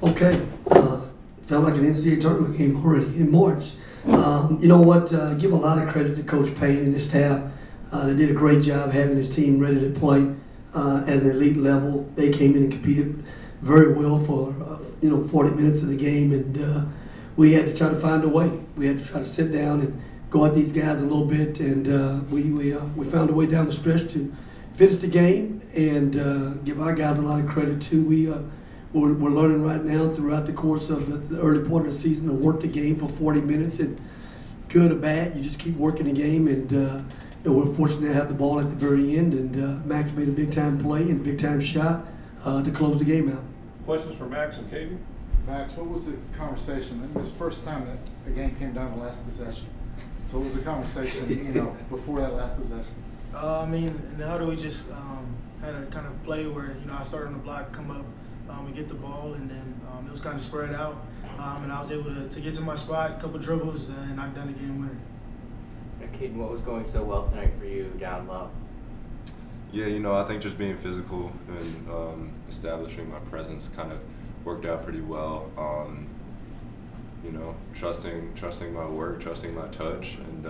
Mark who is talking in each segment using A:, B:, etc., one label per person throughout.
A: Okay, felt like an NCAA tournament game already in March. You know what? Give a lot of credit to Coach Payne and his staff. They did a great job having his team ready to play at an elite level. They came in and competed very well for 40 minutes of the game, and we had to try to find a way. We had to try to sit down and guard these guys a little bit, and we found a way down the stretch to finish the game and give our guys a lot of credit too. We're learning right now throughout the course of the early part of the season to work the game for 40 minutes, and good or bad, you just keep working the game, and we're fortunate to have the ball at the very end, and Max made a big-time play and big-time shot to close the game out.
B: Questions for Max and Katie?
C: Max, what was the conversation? It was the first time that the game came down to the last possession. So what was the conversation, before that last possession?
D: I mean, in the huddle, we just had a kind of play where, I started on the block, come up, and get the ball, and then it was kind of spread out, and I was able to get to my spot, a couple dribbles, and knock down the game winner.
E: Caden, what was going so well tonight for you down low?
F: Yeah, I think just being physical and establishing my presence kind of worked out pretty well. Trusting my work, trusting my touch, and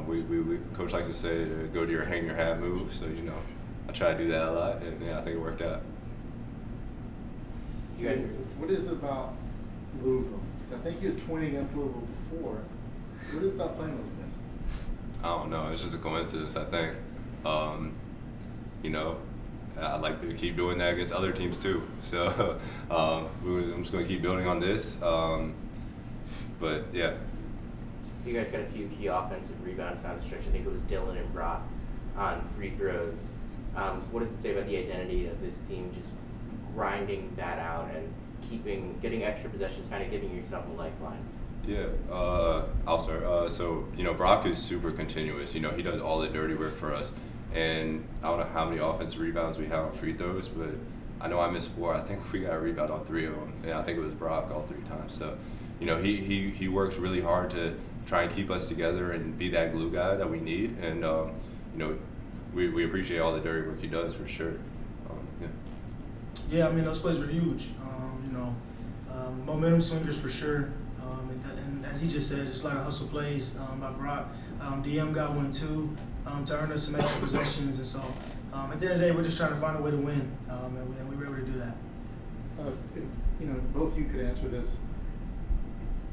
F: we coach likes to say to go to your hang your hat move. So I try to do that a lot, and I think it worked out.
C: What is it about Louisville? Because I think you had 20 against Louisville before. What is it about playing those guys?
F: I don't know. It's just a coincidence, I think. I'd like to keep doing that against other teams too. So I'm just going to keep building on this. But yeah.
E: You guys got a few key offensive rebounds down the stretch. I think it was Dylan and Brock on free throws. What does it say about the identity of this team, just grinding that out and getting extra possessions, kind of giving yourself a lifeline?
F: Yeah, I'll start. So Brock is super continuous. He does all the dirty work for us. And I don't know how many offensive rebounds we have on free throws, but I know I missed 4. I think we got a rebound on 3 of them, and I think it was Brock all 3 times. So, he works really hard to try and keep us together and be that glue guy that we need. And we appreciate all the dirty work he does for sure. Yeah.
D: Yeah, I mean those plays were huge. Momentum swingers for sure. And as he just said, just a lot of hustle plays by Brock. DM got one too to earn us some extra possessions, and so at the end of the day, we're just trying to find a way to win, and we were able to do that.
C: If both of you could answer this.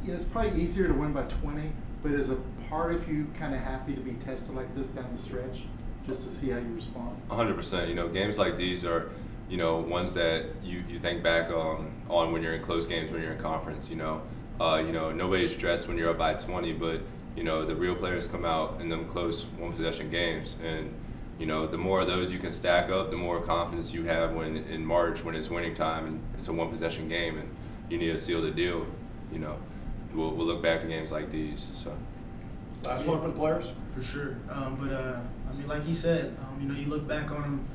C: It's probably easier to win by 20, but is a part of you kind of happy to be tested like this down the stretch, just to see how you respond?
F: 100%. Games like these are, ones that you think back on when you're in close games, when you're in conference. Nobody's stressed when you're up by 20, but the real players come out in them close one-possession games, and the more of those you can stack up, the more confidence you have when in March, when it's winning time and it's a one-possession game, and you need to seal the deal. We'll look back to games like these. So.
B: Last one for the players.
D: For sure, like he said, you look back on them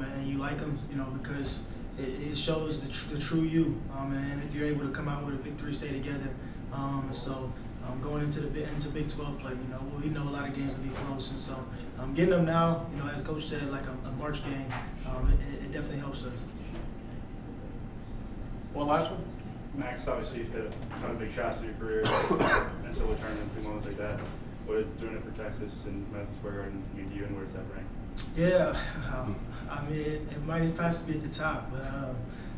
D: and you like them, because it shows the true you, and if you're able to come out with a victory, stay together. Going into Big 12 play, we know a lot of games will be close, and so getting them now, as Coach said, like a March game, it definitely helps us.
B: One last one.
G: Max, obviously you've hit a ton of big shots in your career, and so returning big moments like that. What is doing it for Texas and Madison Square Garden mean to you, and where does that rank?
D: Yeah, it might have to be at the top,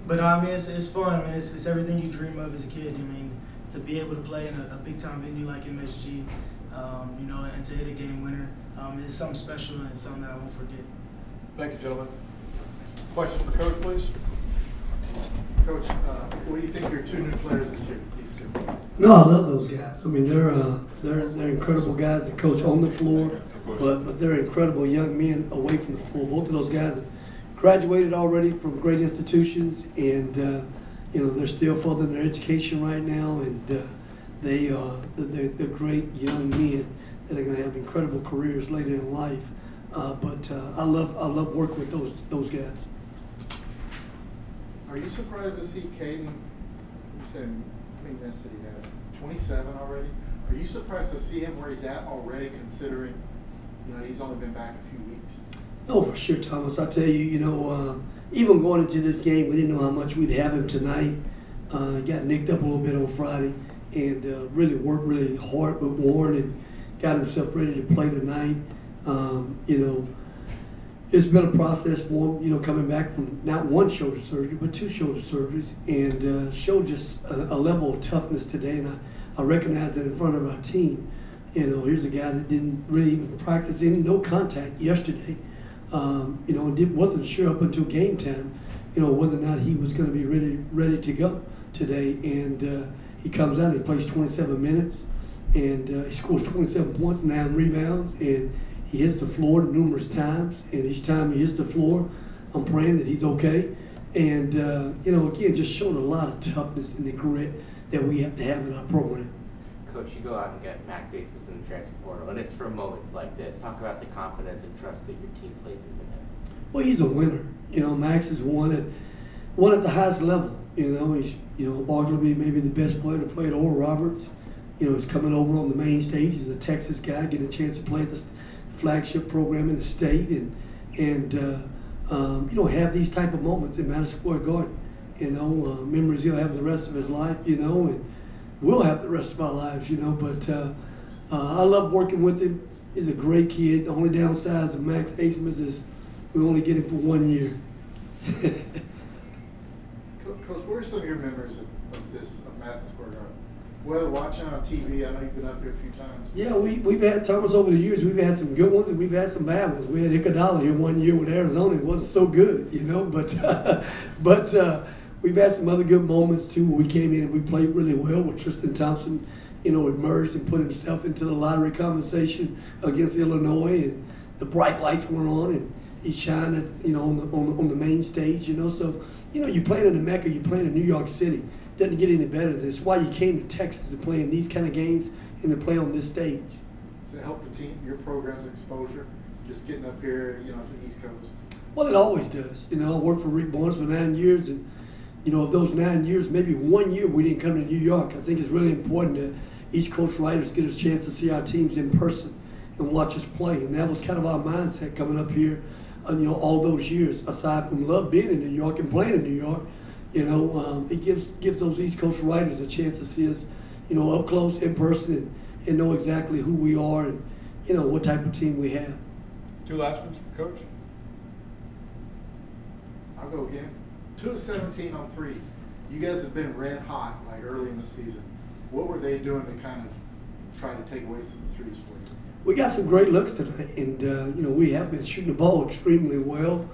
D: but it's fun. It's everything you dream of as a kid. To be able to play in a big time venue like MSG, and to hit a game winner, it's something special and something that I won't forget.
B: Thank you, gentlemen. Questions for Coach, please?
C: Coach, what do you think of your 2 new players this year? These 2.
A: No, I love those guys. They're incredible guys to coach on the floor, but they're incredible young men away from the floor. Both of those guys have graduated already from great institutions, and they're still furthering their education right now, and they're great young men that are going to have incredible careers later in life. But I love working with those guys.
C: Are you surprised to see Caden? You said, how many minutes did he have? 27 already. Are you surprised to see him where he's at already, considering he's only been back a few weeks?
A: Oh, for sure, Thomas. I tell you, even going into this game, we didn't know how much we'd have him tonight. Got nicked up a little bit on Friday, and really worked really hard with Warren and got himself ready to play tonight. You know, it's been a process for him, you know, coming back from not one shoulder surgery, but 2 shoulder surgeries, and showed just a level of toughness today, and I recognize it in front of our team. You know, here's a guy that didn't really even practice no contact yesterday. You know, and wasn't sure up until game time, you know, whether or not he was going to be ready to go today. And he comes out and he plays 27 minutes, and he scores 27 points, 9 rebounds, and he hits the floor numerous times. And each time he hits the floor, I'm praying that he's okay. And you know, again, just showed a lot of toughness and the grit that we have to have in our program.
E: Coach, you go out and get Max Aces in the transfer portal, and it's for moments like this. Talk about the confidence and trust that your team places in him.
A: Well, he's a winner. You know, Max is one at the highest level. You know, he's, you know, arguably maybe the best player to play at Oral Roberts. You know, he's coming over on the main stage. He's a Texas guy, getting a chance to play at the flagship program in the state, and you know, have these type of moments in Madison Square Garden. You know, memories he'll have the rest of his life. You know, and we'll have the rest of our lives. You know, but I love working with him. He's a great kid. The only downside of Max Aces is we only get him for 1 year.
C: Coach, what are some of your memories of Madison Square Garden? Well, watching on TV, I know you've been up here a few times.
A: Yeah, we've had, Thomas, over the years, we've had some good ones and we've had some bad ones. We had Iguodala here 1 year with Arizona. It wasn't so good, you know, but we've had some other good moments too where we came in and we played really well with Tristan Thompson, you know, emerged and put himself into the lottery conversation against Illinois, and the bright lights were on and he shined, you know, on the main stage, you know. So, you know, you playing in the Mecca, you playing in New York City. Doesn't get any better than this. It's why you came to Texas to play in these kind of games and to play on this stage.
C: Does it help the team, your program's exposure, just getting up here, you know, to the East Coast?
A: Well, it always does. You know, I worked for Rick Barnes for 9 years, and, you know, of those 9 years, maybe 1 year we didn't come to New York. I think it's really important that East Coast writers get us a chance to see our teams in person and watch us play. And that was kind of our mindset coming up here, you know, all those years, aside from love being in New York and playing in New York. You know, it gives those East Coast writers a chance to see us, you know, up close, in person, and know exactly who we are and, you know, what type of team we have.
B: 2 last ones for Coach.
C: I'll go again. 2 of 17 on threes. You guys have been red hot, like early in the season. What were they doing to kind of try to take away some threes for you?
A: We got some great looks tonight, and, you know, we have been shooting the ball extremely well.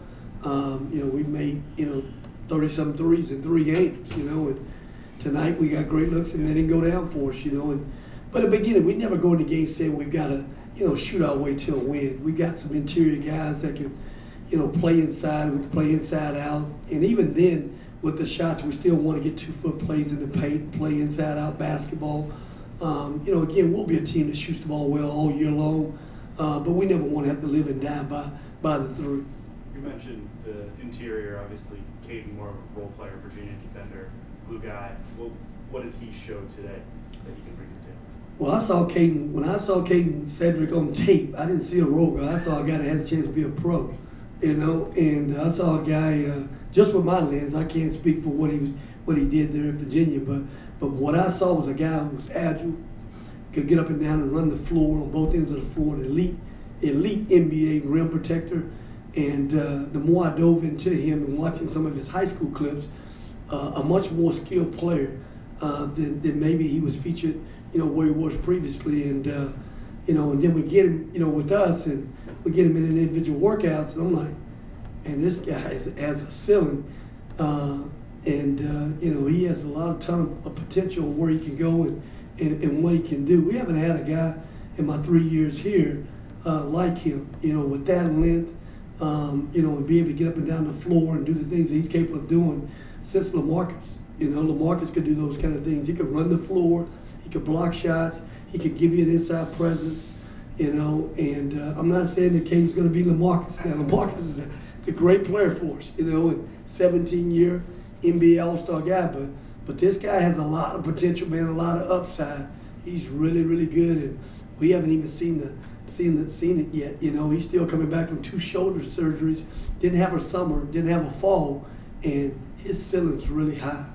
A: You know, we've made, you know, 30-some threes in 3 games, you know, and tonight we got great looks and they didn't go down for us, you know. But at the beginning, we never go into games saying we've got to, you know, shoot our way to a win. We got some interior guys that can, you know, play inside, we can play inside out. And even then, with the shots, we still want to get 2-foot plays in the paint and play inside out basketball. You know, again, we'll be a team that shoots the ball well all year long, but we never want to have to live and die by the three.
G: You mentioned the interior, obviously. Caden, more of a role player, Virginia defender, glue guy. Well, what did he show today that he can bring to the table?
A: Well, I saw Caden, when I saw Caden Cedric on tape, I didn't see a role guy. I saw a guy that had a chance to be a pro, you know, and I saw a guy, just with my lens, I can't speak for what he did there in Virginia, but what I saw was a guy who was agile, could get up and down and run the floor on both ends of the floor, an elite NBA rim protector. And the more I dove into him and watching some of his high school clips, a much more skilled player than maybe he was featured, you know, where he was previously. And, you know, and then we get him, you know, with us, and we get him in individual workouts, and I'm like, and this guy has a ceiling. You know, he has a ton of potential where he can go and what he can do. We haven't had a guy in my 3 years here like him, you know, with that length. You know, and be able to get up and down the floor and do the things that he's capable of doing since LaMarcus. You know, LaMarcus could do those kind of things. He could run the floor, he could block shots, he could give you an inside presence, you know, and I'm not saying that Caden's going to be LaMarcus. Now, LaMarcus is a great player for us, you know, and 17-year NBA All-Star guy, but this guy has a lot of potential, man, a lot of upside. He's really, really good, and we haven't even seen seen it yet. You know, he's still coming back from 2 shoulder surgeries. Didn't have a summer, didn't have a fall, and his ceiling's really high.